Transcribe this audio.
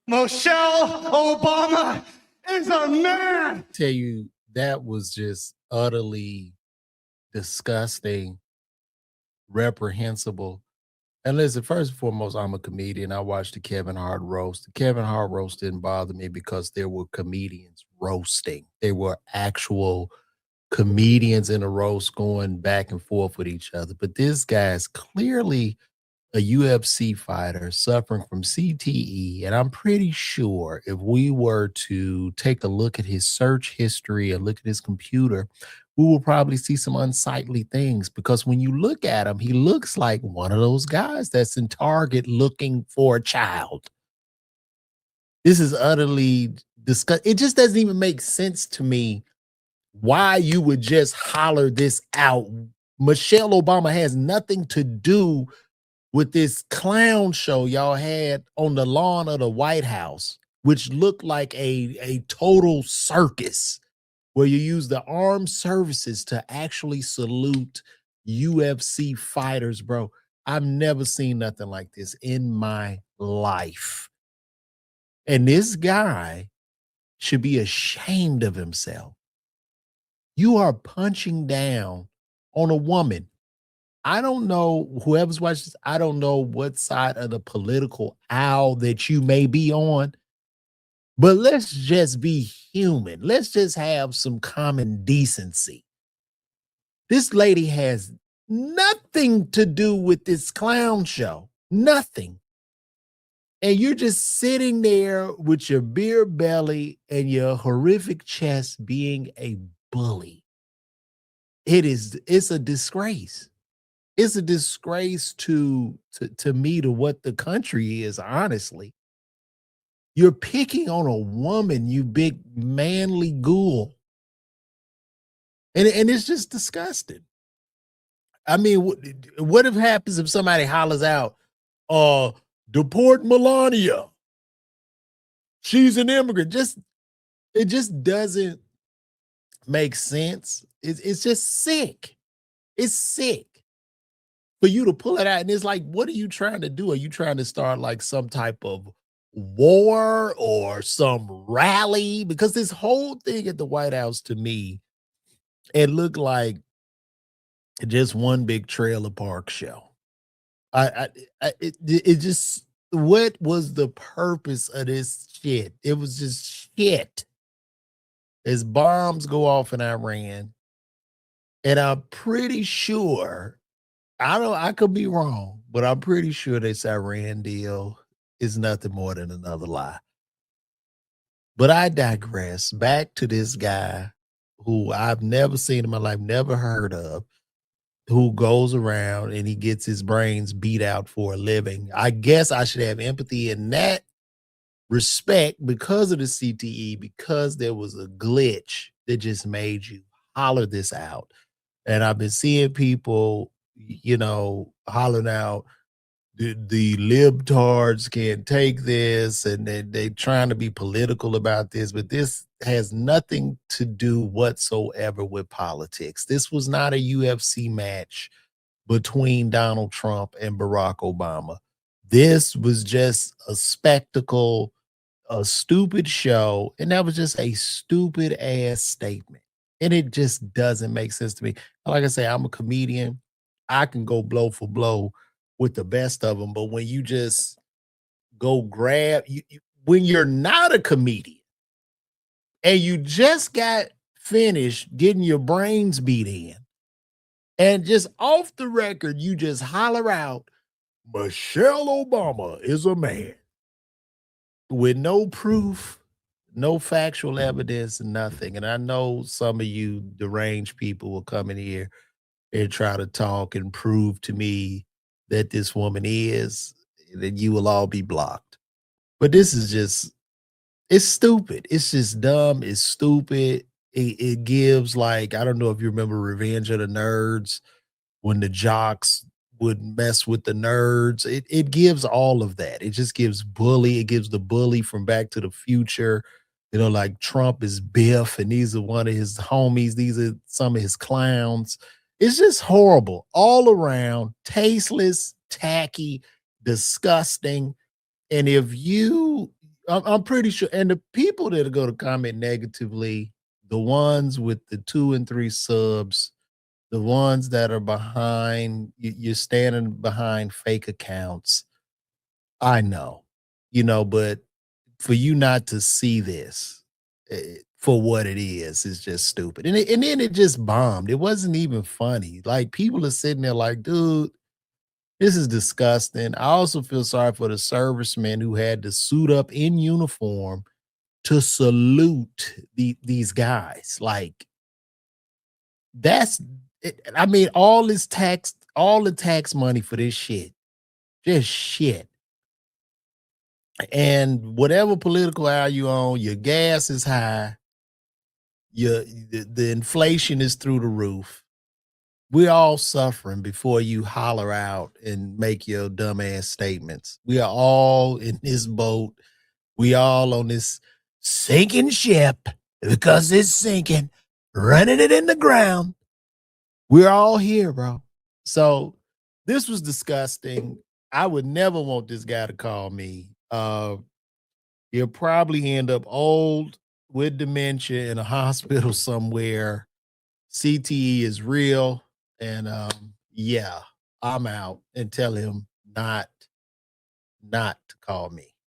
Michelle Obama is a man. Tell you, that was just utterly disgusting, reprehensible. And listen, first and foremost, I'm a comedian. I watched the Kevin Hart roast. The Kevin Hart roast didn't bother me because there were comedians roasting. There were actual comedians in a roast going back and forth with each other. But this guy is clearly a UFC fighter suffering from CTE. And I'm pretty sure if we were to take a look at his search history and look at his computer, we will probably see some unsightly things because when you look at him, he looks like one of those guys that's in Target looking for a child. This is utterly disgusting. It just doesn't even make sense to me why you would just holler this out. Michelle Obama has nothing to do with this clown show y'all had on the lawn of the White House, which looked like a total circus where you use the armed services to actually salute UFC fighters, bro. I've never seen nothing like this in my life. And this guy should be ashamed of himself. You are punching down on a woman. I don't know, whoever's watching this, I don't know what side of the political aisle that you may be on, but let's just be human. Let's just have some common decency. This lady has nothing to do with this clown show. Nothing. And you're just sitting there with your beer belly and your horrific chest being a bully. It's a disgrace. It's a disgrace to me, to what the country is, honestly. You're picking on a woman, you big manly ghoul. And it's just disgusting. I mean, what if happens if somebody hollers out, deport Melania? She's an immigrant. It just doesn't make sense. It's just sick. It's sick for you to pull it out. And it's like, what are you trying to do? Are you trying to start like some type of war or some rally? Because this whole thing at the White House, to me, it looked like just one big trailer park show. It just, what was the purpose of this shit? It was just shit. As bombs go off in Iran, and I'm pretty sure, I could be wrong, but I'm pretty sure this Iran deal is nothing more than another lie. But I digress. Back to this guy who I've never seen in my life, never heard of, who goes around and he gets his brains beat out for a living. I guess I should have empathy in that respect because of the CTE, because there was a glitch that just made you holler this out. And I've been seeing people, hollering out, the libtards can't take this, and they trying to be political about this, but this has nothing to do whatsoever with politics. This was not a UFC match between Donald Trump and Barack Obama. This was just a spectacle, a stupid show, and that was just a stupid ass statement. And it just doesn't make sense to me. Like I say, I'm a comedian. I can go blow for blow with the best of them, but when you just go grab, when you're not a comedian and you just got finished getting your brains beat in, and just off the record, you just holler out, Michelle Obama is a man, with no proof, no factual evidence, nothing. And I know some of you deranged people will come in here and try to talk and prove to me that this woman is, then you will all be blocked. But this is just, it's stupid. It's just dumb. It's stupid. It gives, like, I don't know if you remember Revenge of the Nerds, when the jocks would mess with the nerds. It gives all of that. It just gives bully. It gives the bully from Back to the Future. Like Trump is Biff, and these are one of his homies. These are some of his clowns. It's just horrible all around, tasteless, tacky, disgusting. And if you I'm pretty sure. And the people that are going to comment negatively, the ones with the 2 and 3 subs, the ones that are behind, you're standing behind fake accounts. I know, but for you not to see this for what it is just stupid. And then it just bombed. It wasn't even funny. Like people are sitting there like, dude, this is disgusting. I also feel sorry for the servicemen who had to suit up in uniform to salute these guys. Like that's it. I mean, all the tax money for this shit, just shit. And whatever political aisle you on, your gas is high, the inflation is through the roof. We're all suffering before you holler out and make your dumbass statements. We are all in this boat. We all on this sinking ship because it's sinking, running it in the ground. We're all here, bro. So this was disgusting. I would never want this guy to call me. He'll probably end up old with dementia in a hospital somewhere. CTE is real. And yeah, I'm out and tell him not to call me.